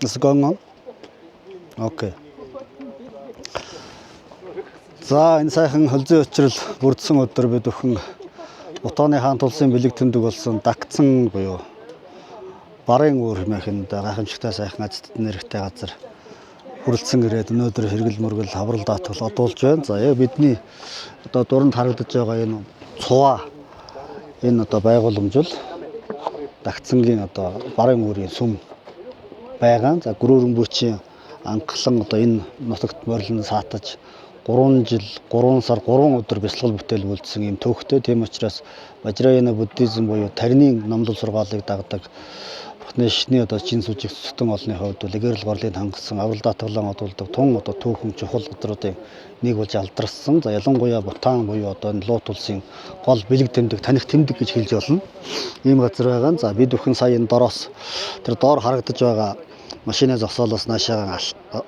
Is it going on? Okay. За энэ сайхан хөлзөө өчрөл бүрдсэн өдөр бид өхөн Бутаны хаан тулсын бэлэг тэмдэг болсон Дагцсан буюу Барын уур хэмээхэнд гайхамшигтай сайхан азтд нэрхтэй газар хүрэлцэн ирээд өнөөдөр хэрэгэл мөргөл хаврал даатгал одуулж байна. За яг бидний одоо дуранд харагдаж байгаа энэ цуваа энэ одоо байгууламжил Дагцсангийн одоо Барын уурын сүм байгаа. За гөрөөрөн бүчийн анхлан одоо энэ нутагт морилн саатаж 3 жил 3 сар 3 өдөр бясалгал бүтээл үлдсэн юм төвхтэй. Тийм учраас Важраяна буддизм буюу тарины номлол сургаалыг дагдаг Бурхны шний одоо чин сүжиг зүтэн олны хувьд легэрл горлын хангасан аврал даатгалан одуулдаг тун одоо түүхэн чухал газруудын нэг болж алдарсан. За ялангуяа Бутан буюу одоо энэ Луут улсын гол бэлэг тэмдэг таних тэмдэг гэж хэлж болно. Ийм газар байгаа. За бид бүхэн сая энэ дороос тэр доор харагдаж байгаа машины зогсоолоос наашаа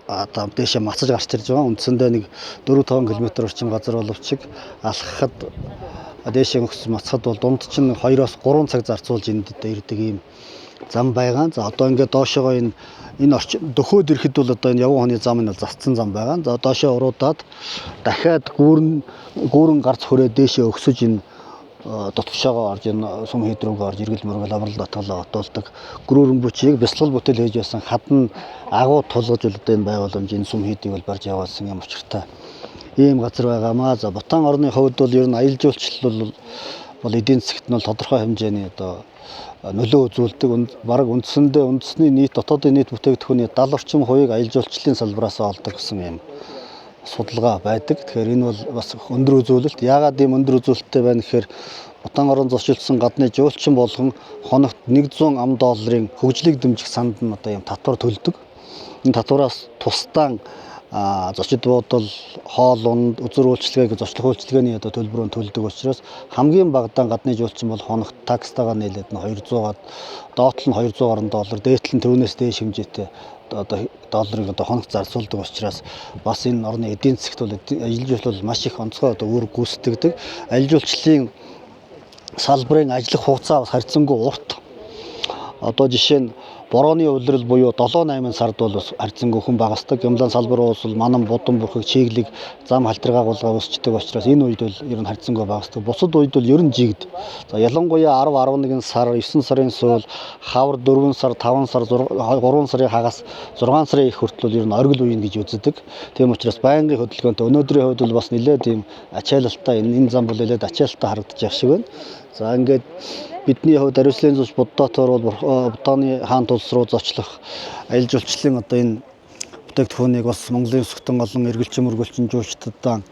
одоо дэше мацаж гарч ирж байгаа. Үндсэндээ нэг 4-5 км орчим газар боловч алхахад дэше өгс мацхад бол дунд чинь 2-3 цаг зарцуулж энд ирдэг ийм зам байгаа. За одоо ингээд доошоо энэ орчин дөхөөд ирэхэд бол одоо энэ явган хоны зам нь засцсан зам байгаа. За доошоо уруудаад дахиад гүүрэн гарц хүрээ дэше өгсөж энэ дотгошоогоо орж энэ сум хийд рүүгээ орж иргэл мөргөл аврал даатгалаа одуулдаг гөрөөрөн бүчийг бясалгал бүтээл хийж байсан хадна агуу тулгаж одоо энэ байгууламж энэ сум хийдийг бол барьж явуулсан юм учиртай ийм газар байгаамаа. За Бутан орны хувьд бол ер нь аялал жуулчлал бол эдийн засагт нь тодорхой хэмжээний одоо нөлөө үзүүлдэг. Бараг үндсэндээ үндэсний нийт дотоодын нийт бүтээгдэхүүний 70 орчим хувийг аялал жуулчлалын салбараас олдог гэсэн юм судалгаа байдаг. Тэгэхээр энэ бол бас өндөр үзүүлэлт. Яагаад ийм өндөр үзүүлэлттэй байна гэхээр Бутан орон зочилсон гадны жуулчин болгон хоногт 100 ам долларын хөгжлийг дэмжих санд нь одоо ийм татвар төлдөг. Энэ татвараас тусдаа зочид буудал, хоол унд, үзүр үйлчилгээг зочлох үйлчилгээний одоо төлбөрөөр төлдөг учраас хамгийн багадаа гадны жуулчин бол хоногт такстайгаа нийлээд нь 200-аад доотл нь 200 гаруй доллар, дээдл нь түүнээс дээш хэмжээтэй одоо долларыг одоо хоногт зарцуулдаг учраас бас энэ орны эдийн засагт бол аялал жуулчлал маш их онцгой одоо үүрэг гүйцэтгэдэг. Аялал жуулчлалын салбарын ажиллах хугацаа бас харьцангуй урт. Одоо жишээ нь борооны улирал буюу 7-8 сард бол бас харьцангуй хүн багасдаг. Гямлан салбар уусвал манан будан бүрхэг чиглэг зам халтргаа гулгаа өсчдөг учраас энэ үед бол ер нь харьцангуй багасдаг. Бусад үед бол ер нь жигд. За ялангуяа 10-11 сар 9 сарын сүүл хавар 4 сар 5 сар 3 сарын хагас 6 сарын их хүртэл ер нь оргил үеийн гэж үздэг. Тийм учраас байнгын хөдөлгөөнтэй өнөөдрийн хувьд бол бас нэлээд ийм ачаалалтай энэ зам бол нэлээд ачаалалтай харагдаж байгаа шиг байна. За ингээд бидний хувьд ариуслын зүс Буддатор бол Бутаны хаан тулс руу зочлох аялал жуулчлалын одоо энэ бүтээгдэхүүнийг бас Монголын өсгтөн олон эргэлчин мөргөлчин жуулчдад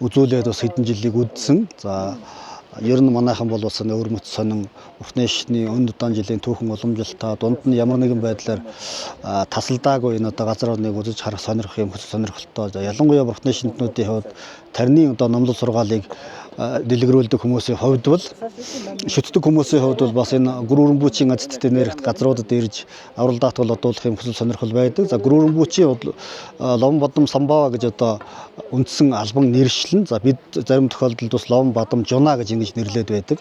үзүүлээд бас хэдэн жилиг үдсэн. За ер нь манайхан бол бас өвөрмөц сонин Бурхны шний өн удаан жилийн түүхэн уламжилтаа дунд нь ямар нэгэн байдлаар тасалдаагүй энэ одоо газар орныг үзэж харах сонирхох юм хөсөл сонирхолтой. За ялангуяа Бурхны шинтнүүдийн хувьд тарины одоо номлол сургаалыг дэлгэрүүлдэг хүмүүсийн хувьд бол шүтдэг хүмүүсийн хувьд бол бас энэ гөрөөрөн бүчийн азтдын нэрхт газруудад ирж аврал даатгал одуулах юм хүсэл сонирхол байдаг. За гөрөөрөн бүчийн Ловон Бадам Самбава гэж одоо үндсэн албан нэршлэн. За бид зарим тохиолдолд бас Ловон Бадам Жуна гэж ингэж нэрлээд байдаг.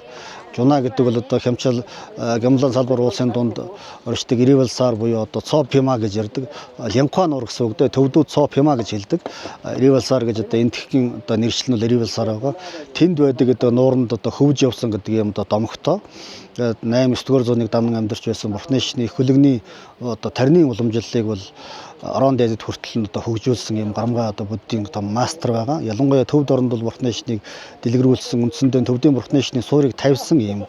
Жуна гэдэг бол одоо хямчил Гямлан салбар уулсын дунд оршдог Ирэвэл сар буюу одоо цоо пима гэж ярддаг. Лянхуа нуур гэсэн үг дээ. Төвдүүд цоо пима гэж хэлдэг. Ирэвэл сар гэж одоо энэ тхгийн одоо нэршлэн бол Ирэвэл сар байгаа. Тэнд байдаг одоо нууранд одоо хөвж явсан гэдэг юм одоо домогтой. 8-9-р зууныг дамнан амьдарч байсан Бурхны шний хөлөгний одоо тарины уламжлалыг бол орон дээдэд хүртэл нь одоо хөгжүүлсэн юм гарамгай одоо буддийн том мастер байгаа. Ялангуяа төвд оронд бол Бурхны шнийг дэлгэрүүлсэн үндсэндээ төвдийн Бурхны шний суурийг тавьсан юм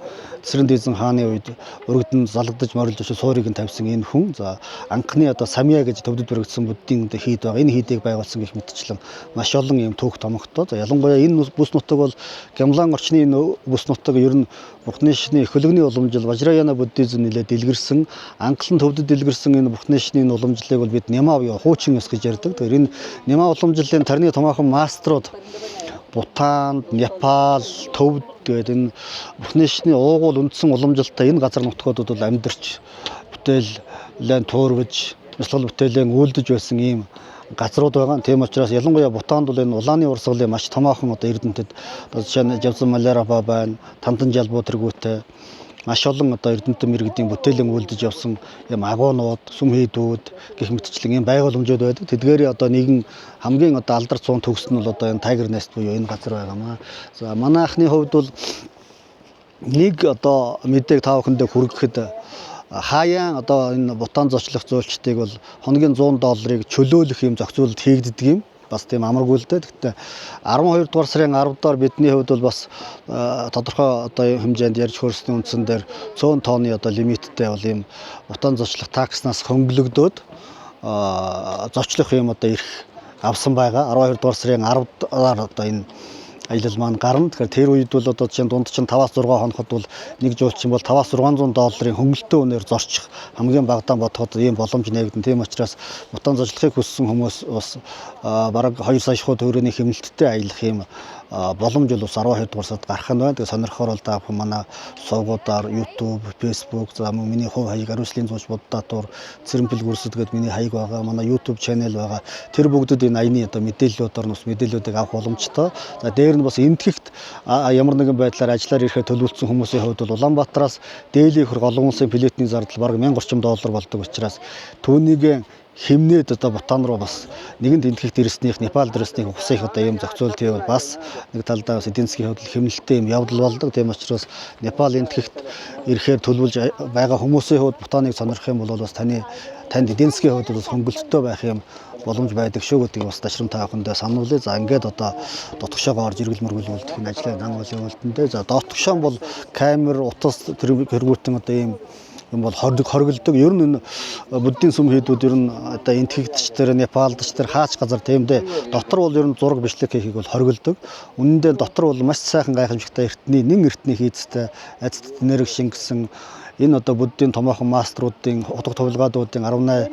Цэцэрэнд Эзэн хааны үед өргөдөн залгадаж морилж очиж суурийг нь тавьсан энэ хүн. За анхны одоо Самья гэж төвдөд бүрэгдсэн буддийн одоо хийд байгаа. Энэ хийдийг байгуулсан гэх мэтчлэн маш олон юм түүх томогтой. За ялангуяа энэ бүс нутаг бол Гямлан орчны энэ бүс нутаг ер нь Бурхны шний хөлөгний уламжил Важраяна буддизм нэлээд дэлгэрсэн анхлан төвдөд дэлгэрсэн энэ Бурхны шний уламжлалыг бол бид Няма буюу хуучин ёс гэж ярьдаг. Тэгэхээр энэ Няма уламжлалын тарны томоохон маструуд Бутанд, Непал, Төвд тэгээд энэ Бурхны шний уугуул үндсэн уламжилтаа энэ газар нутгуудад бол амьдарч бүтээлэн туурвж, бясалгал бүтээлэн үйлдэж байсан ийм газрууд байгаа. Тийм учраас ялангуяа Бутанд бол энэ улааны урсгалын маш томоохон одоо эрдэмтэд жишээ нь Жавсан Малярапа байна, Тандан жалбуу тэргүүтэй маш олон одоо эрдэмтэн мэрэгдийн бүтээлэн үлдэж явсан юм агуунууд, сүм хийдүүд гэх мэтчлэн ийм байгууламжууд байдаг. Тэдгээрийн одоо нэгэн хамгийн одоо алдар цуун төгс нь бол одоо энэ Tiger Nest буюу энэ газар байгаамаа. За манайхны хувьд бол нэг одоо мэдээг та бүхэндээ хүргэхэд хаяан одоо энэ бутаан зочлох зөөлчдийг бол хоногийн $100 чөлөөлөх юм зохицуулалт хийгддэг юм. Бас тийм амаргүй л дээ. Гэхдээ 12 дугаар сарын 10-доор бидний хувьд бол бас тодорхой одоо хэмжээнд ярьж хөрсний үндсэн дээр 100 тонны одоо лимиттэй бол ийм бутаан зочлох такснаас хөнгөлөгдөөд зочлох юм одоо ирэх авсан байгаа. 12 дугаар сарын 10-аар одоо энэ аялал маань гарна. Тэгэхээр тэр үед бол одоо чинь дунд чинь 5-6 хоногт бол нэг жуулчин бол $500-600 хөнгөлөлтөө үнээр зорчих хамгийн багадаа бодоход ийм боломж нээгдэн. Тийм учраас бутаан зочлохыг хүссэн хүмүүс бас бараг 2 сая шхуу төгрөгийн хэмнэлттэй аялах юм боломж бол бас 12 дугаар сард гарах нь байна. Тэгээ сонирхохоор бол та бүхэн манай сувгуудаар YouTube, Facebook, за миний хувь хаяг Ариуслын зууч Буддатуур Цэрэмпэл гүрсэд гээд миний хаяг байгаа. Манай YouTube channel байгаа. Тэр бүгдэд энэ аяны одоо мэдээллүүдээр бас мэдээллүүдийг авах боломжтой. За дээр нь бас эмтгэхт ямар нэгэн байдлаар ажиллаар ирэхэд төлөвлөсөн хүмүүсийн хувьд бол Улаанбаатараас Дээлийн хөрг олон улсын билетний зардал бараг $1030 болдог учраас түүнийг хэмнээд одоо Бутан руу бас нэгэн тентхэгт ирснийх Непал ирснийх ухсах одоо ийм зохицуулт хийвэл бас нэг талдаа бас эдийн засгийн хувьд хэмнэлттэй юм явдал болдог. Тийм учраас Непал тентхэгт ирэхээр төлөвлөж байгаа хүмүүсийн хувьд Бутаныг сонирхох юм бол бас танд эдийн засгийн хувьд бас хөнгөлөлттэй байх юм боломж байдаг шүү гэдгийг бас ташрам та бүхэндээ сануулъя. За ингээд одоо дотгошоогоо орж иргэл мөргөлүүлэх энэ ажлыг хангуулсан үйлдэндээ. За дотгошоо бол камер, утас тэргүүтэн одоо ийм юм бол хоригддог. Ер нь буддийн сүм хийдүүд ер нь одоо энтхэгдч тэр Непалдч тэр хаач газар тиймдээ дотор бол ер нь зураг бичлэг хийхийг бол хоригддог. Үнэндээ дотор бол маш сайхан гайхамшигтай нэг эртний хийцтэй айцтд нэрэг шингэсэн энэ одоо буддийн томоохон маструудын утга тувилгаадуудын 18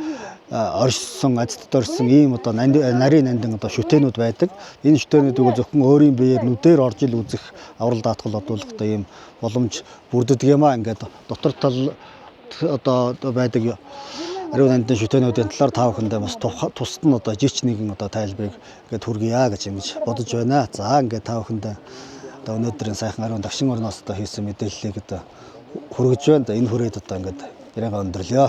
оршсон айцтд оршсон ийм одоо нарийн нандин одоо шүтээнүүд байдаг. Энэ шүтээнүүдийг зөвхөн өөрийн биеэр нүдээр орж ил үзэх аврал даатгал одуулахтай ийм боломж бүрддэг юм аа. Ингээд дотор тал одоо байдаг ариун нандин шүтээнүүдийн талаар та бүхэндээ бас тусад нь одоо жич нэгэн одоо тайлбарыг ингээд хүргье гэж ингэж бодож байна. За ингээд та бүхэндээ одоо өнөөдрийн сайхан ариун дагшин орноос одоо хийсэн мэдээллийг одоо хүргэж байна. Энэ хүрээд одоо ингээд яриагаа өндөрлөё.